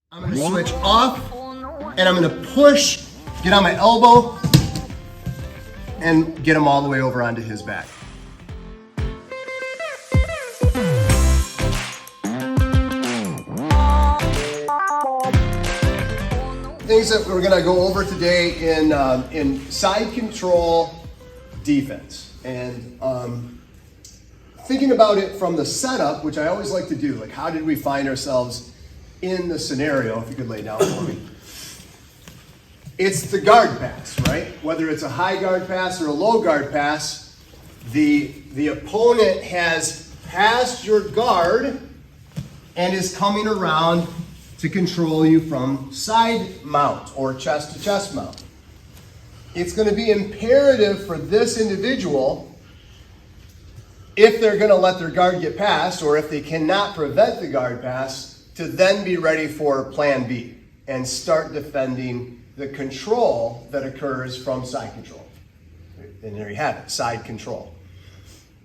I'm gonna switch off and I'm gonna push, get on my elbow and get him all the way over onto his back. Things that we're gonna go over today in side control defense. And thinking about it from the setup, which I always like to do, like how did we find ourselves in the scenario, if you could lay down for me. It's the guard pass, right? Whether it's a high guard pass or a low guard pass, the opponent has passed your guard and is coming around to control you from side mount or chest to chest mount. It's going to be imperative for this individual, if they're going to let their guard get passed or if they cannot prevent the guard pass, to then be ready for plan B and start defending the control that occurs from side control. And there you have it, side control.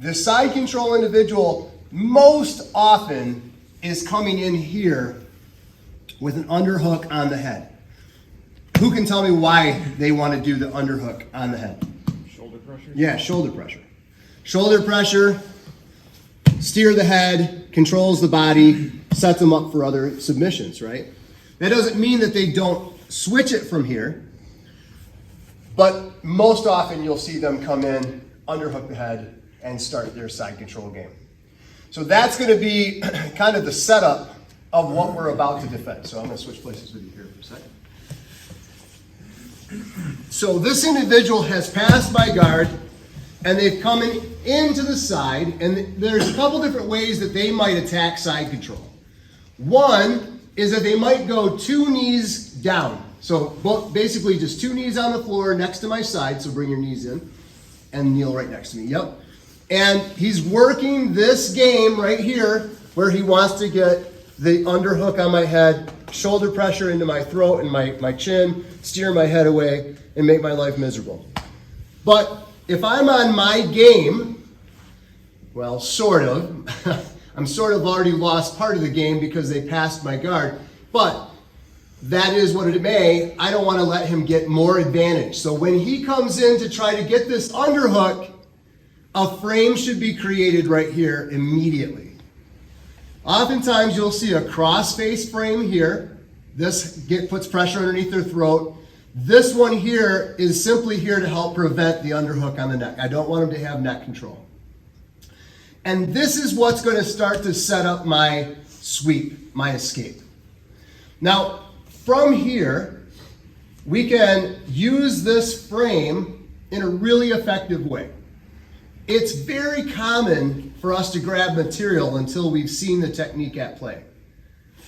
The side control individual most often is coming in here with an underhook on the head. Who can tell me why they want to do the underhook on the head? Shoulder pressure? Yeah, shoulder pressure. Shoulder pressure, steer the head, controls the body, sets them up for other submissions, right? That doesn't mean that they don't switch it from here, but most often you'll see them come in, underhook the head, and start their side control game. So that's going to be kind of the setup of what we're about to defend. So I'm going to switch places with you here for a second. So this individual has passed my guard, and they've come into the side, and there's a couple different ways that they might attack side control. One is that they might go 2 knees down. So basically just 2 knees on the floor next to my side, so bring your knees in, and kneel right next to me, yep. And he's working this game right here where he wants to get the underhook on my head, shoulder pressure into my throat and my chin, steer my head away, and make my life miserable. But if I'm on my game, well, sort of, I'm sort of already lost part of the game because they passed my guard, but that is what it may. I don't want to let him get more advantage. So when he comes in to try to get this underhook, a frame should be created right here immediately. Oftentimes you'll see a cross-face frame here. This puts pressure underneath their throat. This one here is simply here to help prevent the underhook on the neck. I don't want him to have neck control. And this is what's going to start to set up my sweep, my escape. Now, from here, we can use this frame in a really effective way. It's very common for us to grab material until we've seen the technique at play.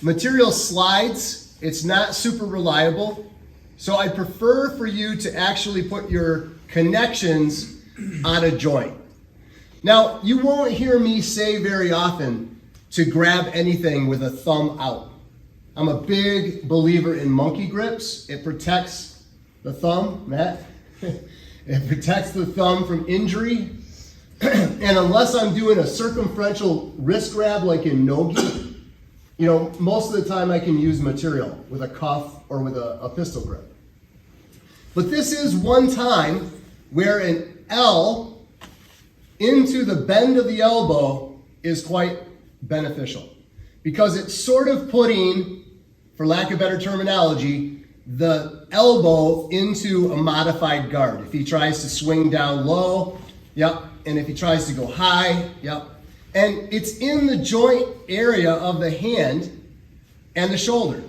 Material slides, it's not super reliable, so I prefer for you to actually put your connections on a joint. Now, you won't hear me say very often to grab anything with a thumb out. I'm a big believer in monkey grips. It protects the thumb, Matt. It protects the thumb from injury. And unless I'm doing a circumferential wrist grab like in no-gi, most of the time I can use material with a cuff or with a pistol grip. But this is one time where an L into the bend of the elbow is quite beneficial because it's sort of putting, for lack of better terminology, the elbow into a modified guard. If he tries to swing down low, yep, and if he tries to go high, yep. And it's in the joint area of the hand and the shoulder,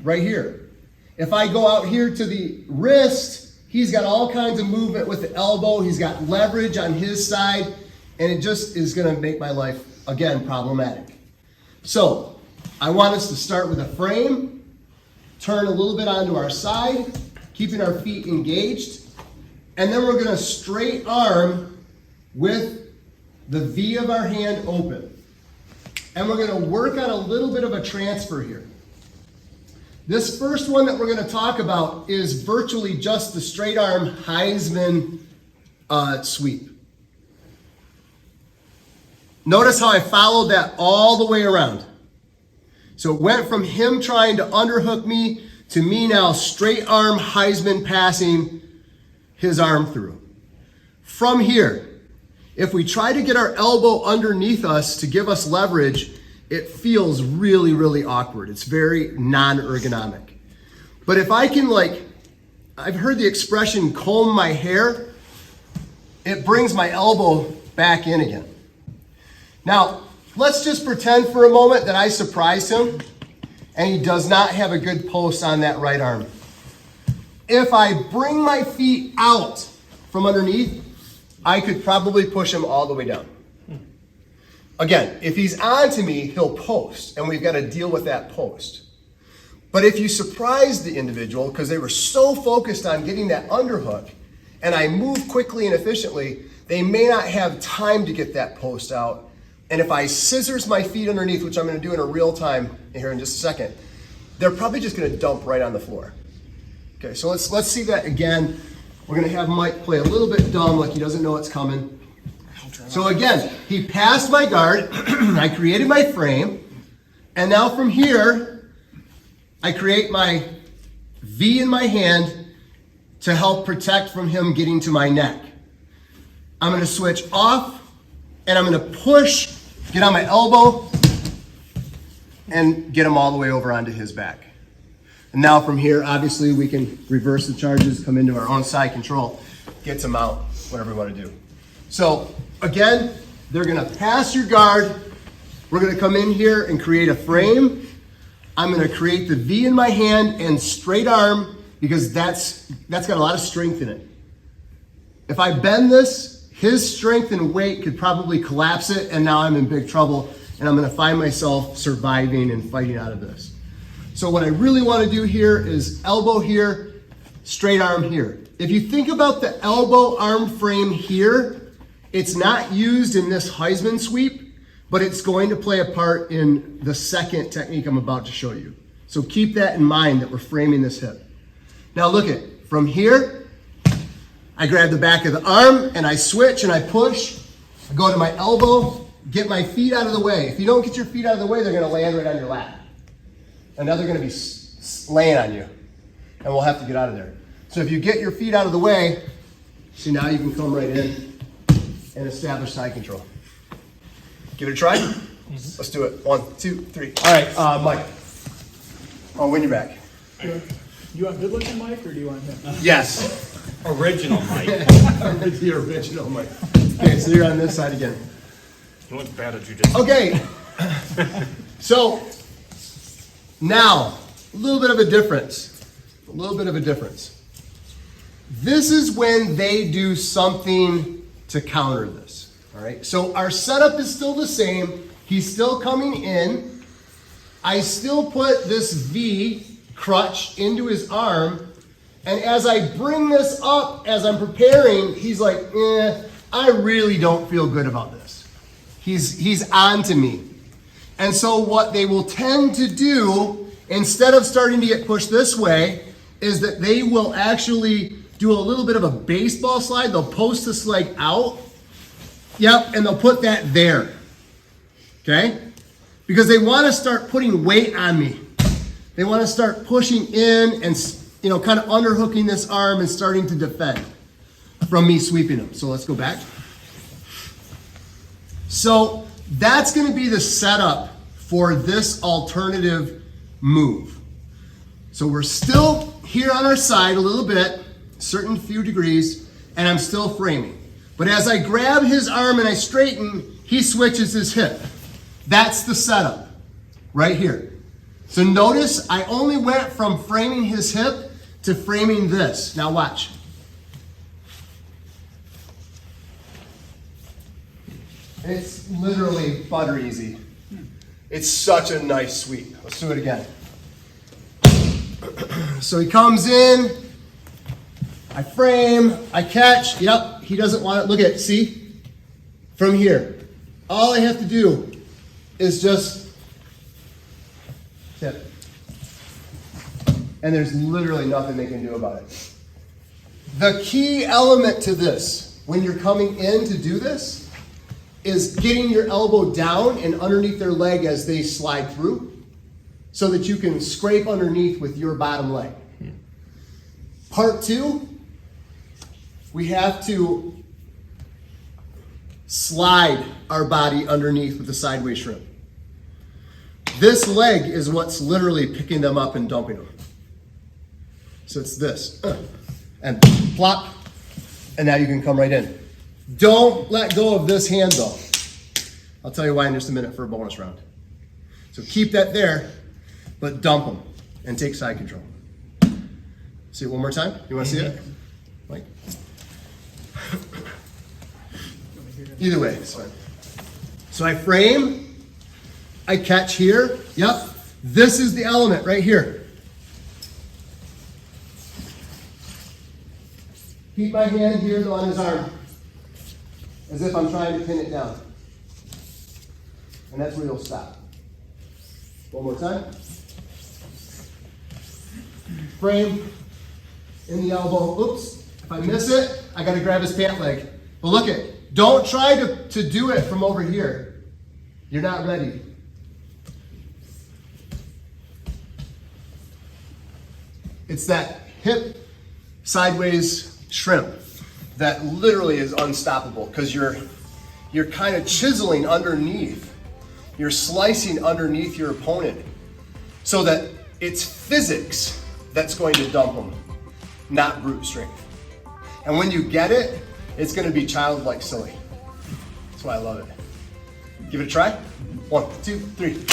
right here. If I go out here to the wrist, he's got all kinds of movement with the elbow. He's got leverage on his side, and it just is going to make my life, again, problematic. So I want us to start with a frame, turn a little bit onto our side, keeping our feet engaged, and then we're going to straight arm with the V of our hand open. And we're going to work on a little bit of a transfer here. This first one that we're going to talk about is virtually just the straight arm Heisman sweep. Notice how I followed that all the way around. So it went from him trying to underhook me to me now straight arm Heisman passing his arm through. From here, if we try to get our elbow underneath us to give us leverage, it feels really, really awkward. It's very non-ergonomic. But if I can, like, I've heard the expression comb my hair, it brings my elbow back in again. Now, let's just pretend for a moment that I surprised him and he does not have a good post on that right arm. If I bring my feet out from underneath, I could probably push him all the way down. Again, if he's on to me, he'll post, and we've got to deal with that post. But if you surprise the individual because they were so focused on getting that underhook, and I move quickly and efficiently, they may not have time to get that post out. And if I scissors my feet underneath, which I'm going to do in a real time here in just a second, they're probably just going to dump right on the floor. Okay, so let's see that again. We're going to have Mike play a little bit dumb, like he doesn't know what's coming. So again, he passed my guard, I created my frame, and now from here, I create my V in my hand to help protect from him getting to my neck. I'm going to switch off, and I'm going to push, get on my elbow, and get him all the way over onto his back. And now from here, obviously, we can reverse the charges, come into our own side control, get him out, whatever we want to do. So again, they're going to pass your guard. We're going to come in here and create a frame. I'm going to create the V in my hand and straight arm because that's got a lot of strength in it. If I bend this, his strength and weight could probably collapse it, and now I'm in big trouble, and I'm going to find myself surviving and fighting out of this. So what I really want to do here is elbow here, straight arm here. If you think about the elbow arm frame here, it's not used in this Heisman sweep, but it's going to play a part in the second technique I'm about to show you. So keep that in mind that we're framing this hip. Now look at, from here, I grab the back of the arm and I switch and I push. I go to my elbow, get my feet out of the way. If you don't get your feet out of the way, they're going to land right on your lap. And now they're going to be laying on you. And we'll have to get out of there. So if you get your feet out of the way, see now you can come right in and establish side control. Give it a try. Let's do it. 1, 2, 3. All right, Mike. Oh, win your back. You want good looking Mike or do you want him? Yes. Original Mike. The original Mike. Okay, so you're on this side again. You look bad at jujitsu. Okay. So now, a little bit of a difference. A little bit of a difference. This is when they do something to counter this. All right. So our setup is still the same. He's still coming in. I still put this V crutch into his arm. And as I bring this up, as I'm preparing, he's like, I really don't feel good about this. He's on to me. And so what they will tend to do, instead of starting to get pushed this way, is that they will actually do a little bit of a baseball slide. They'll post this leg out. Yep, and they'll put that there. Okay? Because they want to start putting weight on me. They want to start pushing in and, kind of underhooking this arm and starting to defend from me sweeping them. So let's go back. So that's going to be the setup for this alternative move. So we're still here on our side a little bit, certain few degrees, and I'm still framing. But as I grab his arm and I straighten, he switches his hip. That's the setup right here. So notice I only went from framing his hip to framing this. Now watch. It's literally butter easy. It's such a nice sweep. Let's do it again. So he comes in, I frame, I catch. Yep, he doesn't want it. Look at it, see? From here. All I have to do is just tip. And there's literally nothing they can do about it. The key element to this, when you're coming in to do this, is getting your elbow down and underneath their leg as they slide through. so that you can scrape underneath with your bottom leg. Part 2, we have to slide our body underneath with the sideways shrimp. This leg is what's literally picking them up and dumping them. So it's this, and plop, and now you can come right in. Don't let go of this hand though. I'll tell you why in just a minute for a bonus round. So keep that there, but dump them and take side control. See it one more time? You want to see it? Like, either way, it's fine. So I frame, I catch here. Yep, this is the element right here. Keep my hand here on his arm, as if I'm trying to pin it down. And that's where you'll stop. One more time. Frame in the elbow. Oops, if I miss it, I gotta grab his pant leg. But look it, don't try to do it from over here. You're not ready. It's that hip sideways shrimp that literally is unstoppable because you're kind of chiseling underneath. You're slicing underneath your opponent so that it's physics that's going to dump them, not brute strength. And when you get it, it's going to be childlike silly. That's why I love it. Give it a try. 1, 2, 3.